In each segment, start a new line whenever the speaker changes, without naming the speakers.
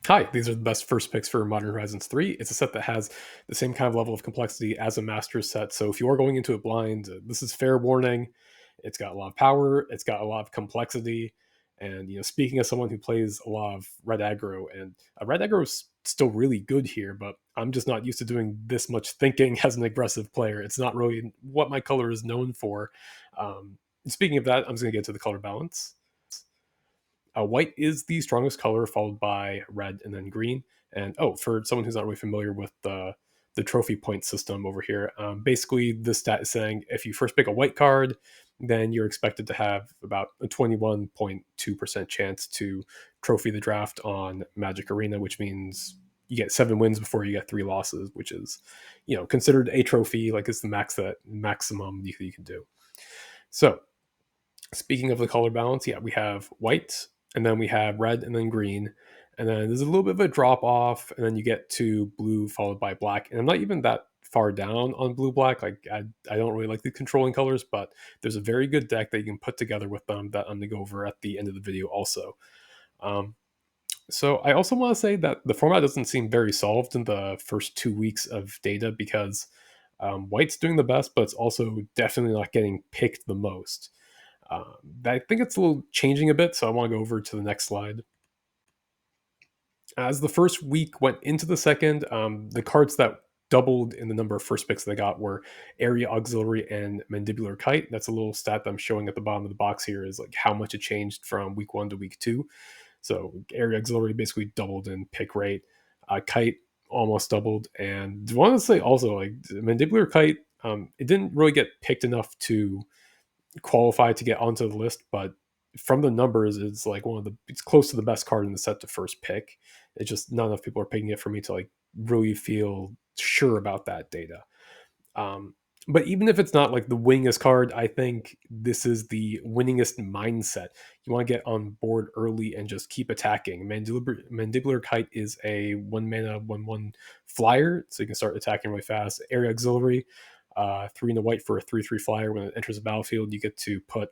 Hi, these are the best first picks for Modern Horizons 3. It's a set that has the same kind of level of complexity as a Masters set. So if you are going into it blind, this is fair warning. It's got a lot of power, it's got a lot of complexity. And speaking as someone who plays a lot of red aggro, and red aggro is still really good here, but I'm just not used to doing this much thinking as an aggressive player. It's not really what my color is known for. Speaking of that, I'm just going to get to the color balance. White is the strongest color, followed by red and then green. And for someone who's not really familiar with the trophy point system over here, basically the stat is saying if you first pick a white card, then you're expected to have about a 21.2% chance to trophy the draft on Magic Arena, which means you get 7 wins before you get 3 losses, which is considered a trophy. Like it's the maximum you can do. So speaking of the color balance, yeah, we have white, and then we have red, and then green, and then there's a little bit of a drop off, and then you get to blue followed by black. And I'm not even that far down on blue black. Like I don't really like the controlling colors, but there's a very good deck that you can put together with them that I'm gonna go over at the end of the video also. Um, so I also want to say that the format doesn't seem very solved in the first 2 weeks of data because white's doing the best, but it's also definitely not getting picked the most. I think it's a little changing a bit, so I want to go over to the next slide. As the first week went into the second, the cards that doubled in the number of first picks they got were Area Auxiliary and Mandibular Kite. That's a little stat that I'm showing at the bottom of the box here, is like how much it changed from week 1 to week 2. So Area Auxiliary basically doubled in pick rate. Kite almost doubled, and I want to say also like Mandibular Kite, it didn't really get picked enough to qualify to get onto the list, but from the numbers, it's like it's close to the best card in the set to first pick. It's just not enough people are picking it for me to like really feel sure about that data. Um, but even if it's not like the winningest card, I think this is the winningest mindset. You want to get on board early and just keep attacking. Mandibular Kite is a 1 mana 1/1 flyer, so you can start attacking really fast. Area Auxiliary, 3 and a white for a 3/3 flyer. When it enters the battlefield, you get to put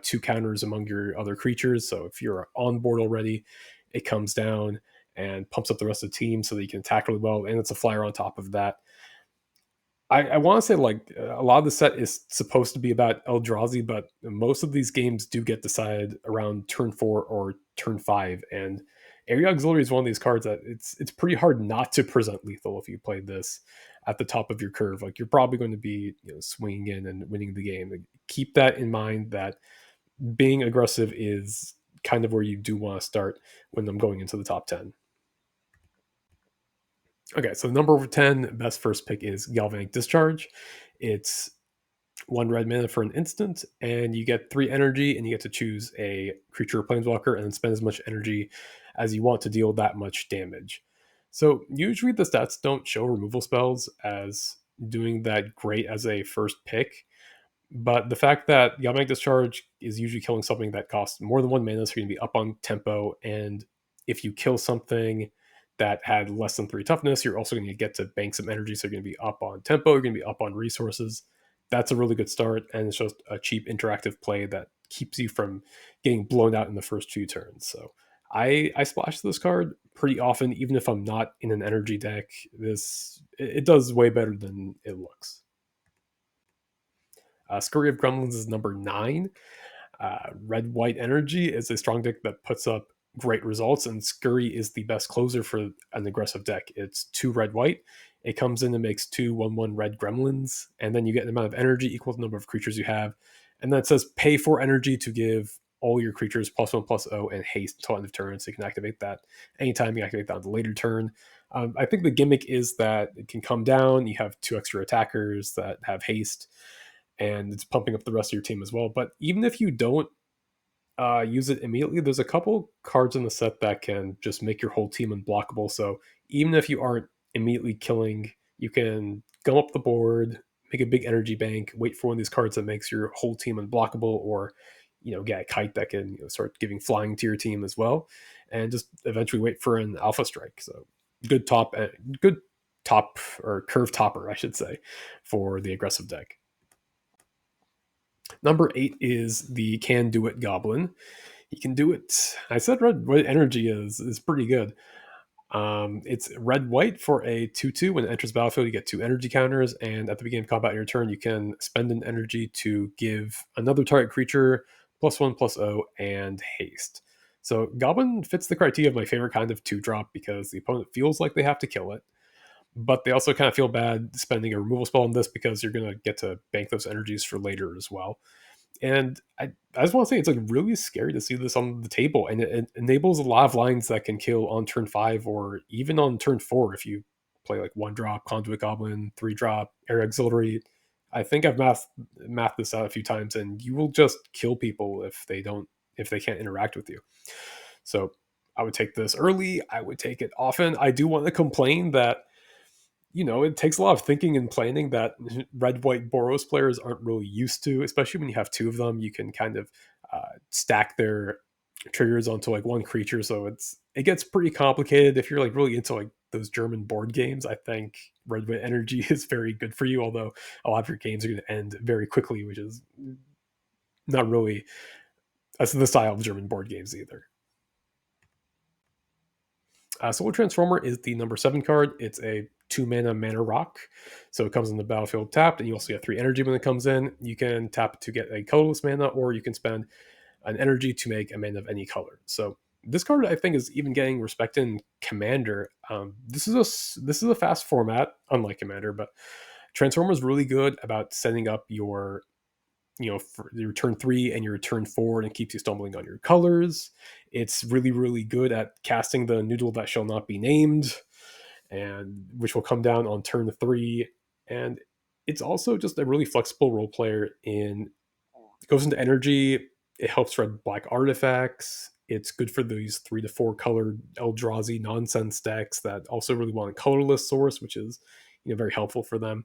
2 counters among your other creatures. So if you're on board already, it comes down and pumps up the rest of the team so that you can attack really well. And it's a flyer on top of that. I want to say like a lot of the set is supposed to be about Eldrazi, but most of these games do get decided around turn 4 or turn 5. And Area Auxiliary is one of these cards that it's pretty hard not to present lethal if you play this at the top of your curve. Like you're probably going to be swinging in and winning the game. Like, keep that in mind that being aggressive is kind of where you do want to start when I'm going into the top 10. Okay, so number 10 best first pick is Galvanic Discharge. It's 1 red mana for an instant, and you get 3 energy, and you get to choose a creature or planeswalker and then spend as much energy as you want to deal that much damage. So usually the stats don't show removal spells as doing that great as a first pick, but the fact that Galvanic Discharge is usually killing something that costs more than 1 mana, so you're going to be up on tempo, and if you kill something that had less than 3 toughness, you're also going to get to bank some energy, so you're going to be up on tempo, you're going to be up on resources. That's a really good start, and it's just a cheap interactive play that keeps you from getting blown out in the first 2 turns. So I splash this card pretty often, even if I'm not in an energy deck. It does way better than it looks. Scurry of Gremlins is number 9. Red White Energy is a strong deck that puts up great results, and Scurry is the best closer for an aggressive deck. It's 2 red white. It comes in and makes 2/1/1 red gremlins, and then you get an amount of energy equal to the number of creatures you have. And then it says pay for energy to give all your creatures +1/+0 and haste until end of turn, so you can activate that anytime. You activate that on the later turn. I think the gimmick is that it can come down. You have 2 extra attackers that have haste, and it's pumping up the rest of your team as well. But even if you don't use it immediately, there's a couple cards in the set that can just make your whole team unblockable. So even if you aren't immediately killing, you can go up the board, make a big energy bank, wait for one of these cards that makes your whole team unblockable, or get a kite that can start giving flying to your team as well, and just eventually wait for an alpha strike. So good good top or curve topper, I should say, for the aggressive deck. Number 8 is the Can Do It Goblin. He can do it. I said red energy is pretty good. It's red white for a 2/2. When it enters the battlefield, you get two energy counters, and at the beginning of combat in your turn, you can spend an energy to give another target creature +1/+0 and haste. So Goblin fits the criteria of my favorite kind of 2 drop because the opponent feels like they have to kill it, but they also kind of feel bad spending a removal spell on this because you're going to get to bank those energies for later as well. And I just want to say it's like really scary to see this on the table, and it enables a lot of lines that can kill on turn 5 or even on turn 4 if you play like 1 drop Conduit Goblin, 3 drop Air Auxiliary. I think I've mathed this out a few times, and you will just kill people if they can't interact with you. So I would take this early. I would take it often. I do want to complain that it takes a lot of thinking and planning that red white Boros players aren't really used to, especially when you have two of them. You can kind of stack their triggers onto like one creature, so it gets pretty complicated if you're like really into like those German board games. I think red white energy is very good for you, although a lot of your games are going to end very quickly, which is not really that's the style of German board games either. Solar Transformer is the number 7 card. It's a 2 mana rock. So it comes in the battlefield tapped, and you also get 3 energy when it comes in. You can tap to get a colorless mana, or you can spend an energy to make a mana of any color. So this card, I think, is even getting respect in Commander. This is a fast format, unlike Commander, but Transformer is really good about setting up for your turn 3 and your turn 4 and keeps you stumbling on your colors. It's really, really good at casting the noodle that shall not be named, and which will come down on turn 3. And it's also just a really flexible role player. It goes into energy. It helps red black artifacts. It's good for these 3 to 4 colored Eldrazi nonsense decks that also really want a colorless source, which is very helpful for them.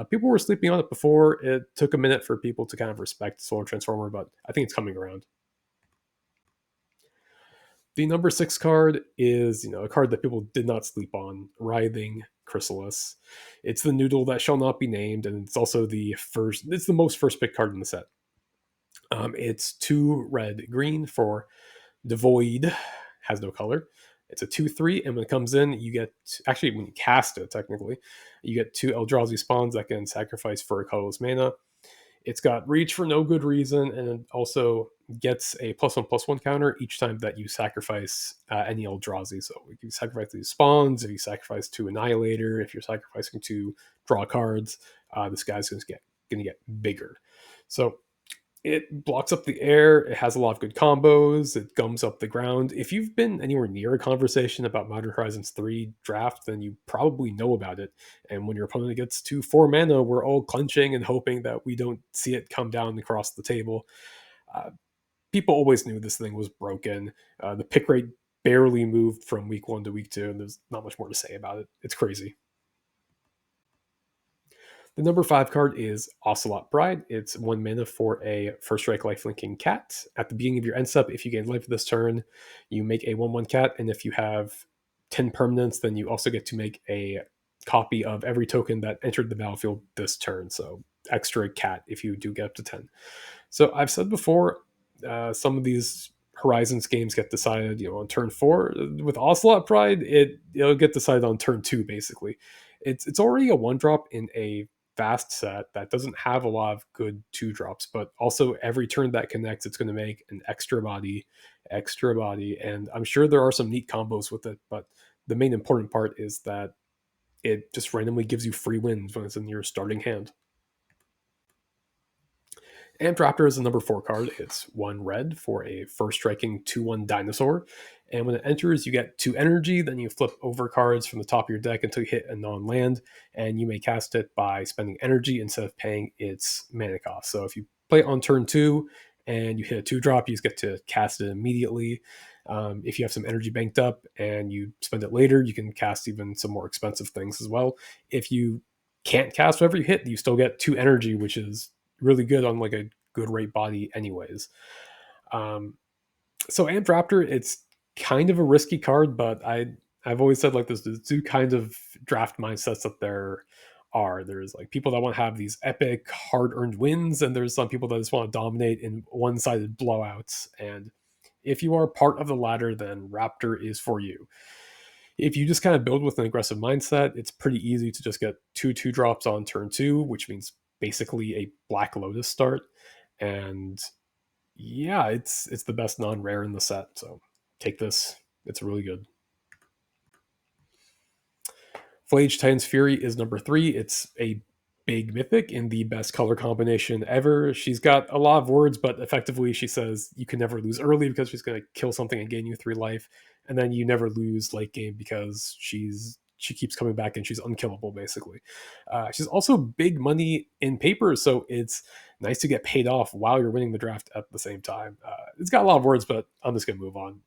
People were sleeping on it before. It took a minute for people to kind of respect Solar Transformer, but I think it's coming around. The number 6 card is a card that people did not sleep on, Writhing Chrysalis. It's the noodle that shall not be named, and it's also it's the most first pick card in the set. It's 2 red green for Devoid, has no color. It's a 2/3, and when it comes in, you get actually when you cast it, technically, you get 2 Eldrazi spawns that can sacrifice for a colorless mana. It's got reach for no good reason, and it also gets a +1/+1 counter each time that you sacrifice any Eldrazi. So if you sacrifice these spawns, if you sacrifice to Annihilator, if you're sacrificing to draw cards, this guy's going to get bigger. So it blocks up the air. It has a lot of good combos. It gums up the ground. If you've been anywhere near a conversation about Modern Horizons 3 draft, then you probably know about it. And when your opponent gets to 4 mana, we're all clenching and hoping that we don't see it come down across the table. Uh, People always knew this thing was broken. The pick rate barely moved from week 1 to week 2, and there's not much more to say about it. It's crazy. The number 5 card is Ocelot Bride. It's 1 mana for a first strike lifelinking cat. At the beginning of your end step, if you gain life this turn, you make a 1/1 cat, and if you have 10 permanents, then you also get to make a copy of every token that entered the battlefield this turn. So extra cat if you do get up to 10. So I've said before, some of these Horizons games get decided, on turn 4. With Ocelot Pride, it'll get decided on turn 2. Basically, it's already a 1 drop in a fast set that doesn't have a lot of good 2 drops, but also every turn that connects, it's going to make an extra body, and I'm sure there are some neat combos with it. But the main important part is that it just randomly gives you free wins when it's in your starting hand. Amped Raptor is the number 4 card. It's 1 red for a first striking 2/1 dinosaur. And when it enters, you get 2 energy. Then you flip over cards from the top of your deck until you hit a non land. And you may cast it by spending energy instead of paying its mana cost. So if you play it on turn 2 and you hit a 2 drop, you just get to cast it immediately. If you have some energy banked up and you spend it later, you can cast even some more expensive things as well. If you can't cast whatever you hit, you still get 2 energy, which is really good on like a good rate body anyways. So Amped Raptor, it's kind of a risky card, but I've always said like there's 2 kinds of draft mindsets that there are. There's like people that want to have these epic hard-earned wins, and there's some people that just want to dominate in one-sided blowouts. And if you are part of the latter, then Raptor is for you. If you just kind of build with an aggressive mindset, it's pretty easy to just get two drops on turn two, which means basically a Black Lotus start. And yeah, it's the best non-rare in the set. So take this. It's really good. Flage Titan's Fury is number three. It's a big mythic in the best color combination ever. She's got a lot of words, but effectively she says you can never lose early because she's going to kill something and gain you three life, and then you never lose late game because she keeps coming back and she's unkillable basically. She's also big money in paper, so it's nice to get paid off while you're winning the draft at the same time. It's got a lot of words, but I'm just going to move on.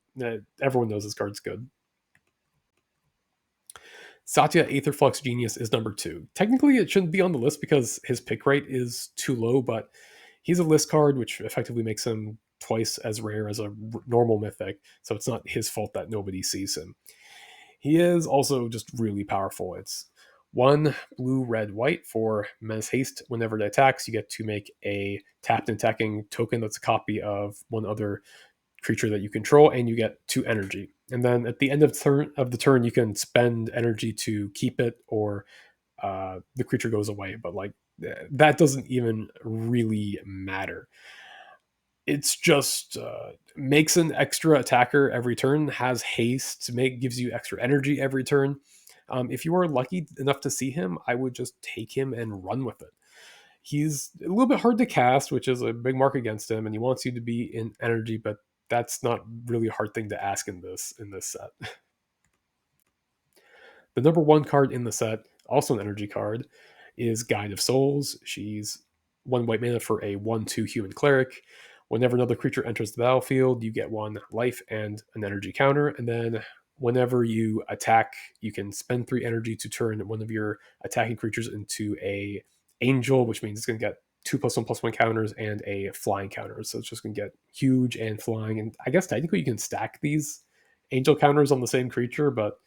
Everyone knows this card's good. Satya Aetherflux Genius is number two. Technically, it shouldn't be on the list because his pick rate is too low, but he's a list card, which effectively makes him twice as rare as a normal mythic, so it's not his fault that nobody sees him. He is also just really powerful. It's one blue, red, white for Menace Haste. Whenever it attacks, you get to make a tapped and attacking token that's a copy of one other creature that you control, and you get 2 energy. And then at the end of the turn, you can spend energy to keep it, or the creature goes away. But like that doesn't even really matter. It's just makes an extra attacker every turn, has haste, gives you extra energy every turn. If you are lucky enough to see him, I would just take him and run with it. He's a little bit hard to cast, which is a big mark against him, and he wants you to be in energy, but that's not really a hard thing to ask in this set. The number one card in the set, also an energy card, is Guide of Souls. She's 1 white mana for a 1/2 human cleric. Whenever another creature enters the battlefield, you get 1 life and an energy counter. And then whenever you attack, you can spend 3 energy to turn one of your attacking creatures into a angel, which means it's going to get 2+1/+1 counters and a flying counter. So it's just going to get huge and flying. And I guess technically you can stack these angel counters on the same creature, but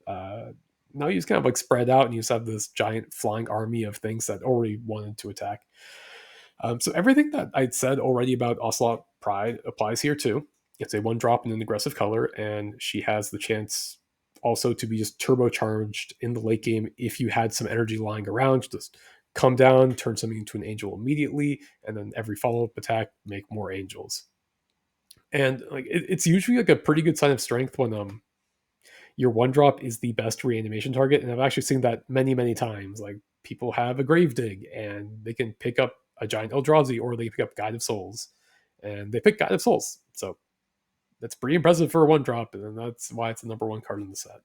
uh, now you just kind of like spread out and you just have this giant flying army of things that already wanted to attack. So everything that I'd said already about Ocelot Pride applies here too. It's a 1 drop in an aggressive color, and she has the chance also to be just turbocharged in the late game if you had some energy lying around. Just come down, turn something into an angel immediately, and then every follow-up attack make more angels. And like it's usually like a pretty good sign of strength when your 1 drop is the best reanimation target. And I've actually seen that many times. Like people have a Gravedigg and they can pick up a giant Eldrazi, or they pick up Guide of Souls. And they pick Guide of Souls. So that's pretty impressive for a 1 drop, and that's why it's the number one card in the set.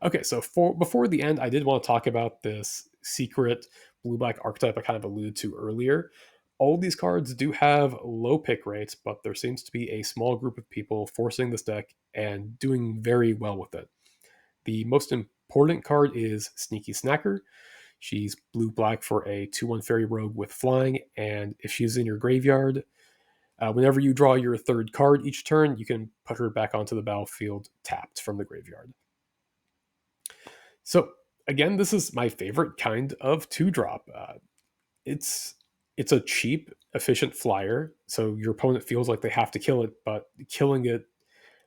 Okay, so before the end, I did want to talk about this secret blue black archetype I kind of alluded to earlier. All these cards do have low pick rates, but there seems to be a small group of people forcing this deck and doing very well with it. The most important card is Sneaky Snacker. She's blue black for a 2/1 fairy rogue with flying, and if she's in your graveyard, whenever you draw your third card each turn, you can put her back onto the battlefield tapped from the graveyard. So again, this is my favorite kind of 2 drop. It's it's a cheap, efficient flyer, so your opponent feels like they have to kill it, but killing it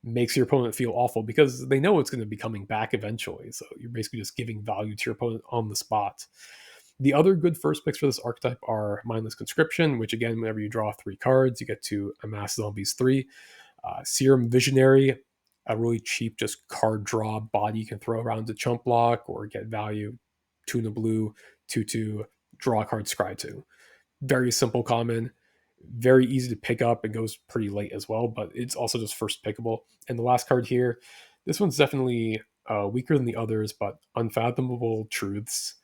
makes your opponent feel awful because they know it's going to be coming back eventually. So you're basically just giving value to your opponent on the spot. The other good first picks for this archetype are Mindless Conscription, which again, whenever you draw 3 cards, you get to amass zombies 3. Serum Visionary, a really cheap, just card draw body you can throw around to chump block or get value. Tuna Blue, 2/2, draw a card, scry 2. Very simple common, very easy to pick up. It goes pretty late as well, but it's also just first pickable. And the last card here, this one's definitely weaker than the others, but Unfathomable Truths.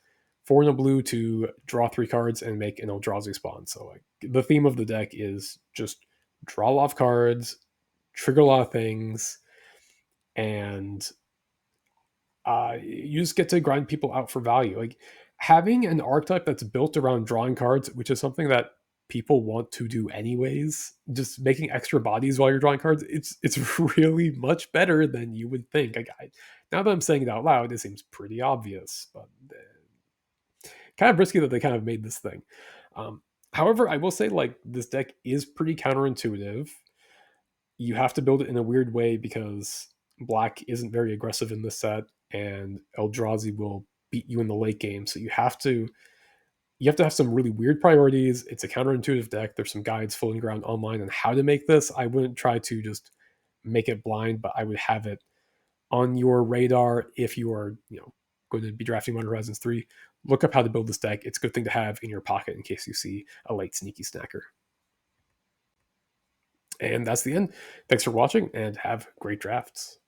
4 and a blue to draw 3 cards and make an Eldrazi spawn. So like the theme of the deck is just draw a lot of cards, trigger a lot of things, and you just get to grind people out for value. Like having an archetype that's built around drawing cards, which is something that people want to do anyways, just making extra bodies while you're drawing cards, it's really much better than you would think. Like now that I'm saying it out loud, it seems pretty obvious, but kind of risky that they kind of made this thing. However, I will say like this deck is pretty counterintuitive. You have to build it in a weird way because Black isn't very aggressive in this set, and Eldrazi will beat you in the late game. So you have to have some really weird priorities. It's a counterintuitive deck. There's some guides floating around online on how to make this. I wouldn't try to just make it blind, but I would have it on your radar if you are, going to be drafting Modern Horizons 3. Look up how to build this deck. It's a good thing to have in your pocket in case you see a late sneaky snacker. And that's the end. Thanks for watching and have great drafts.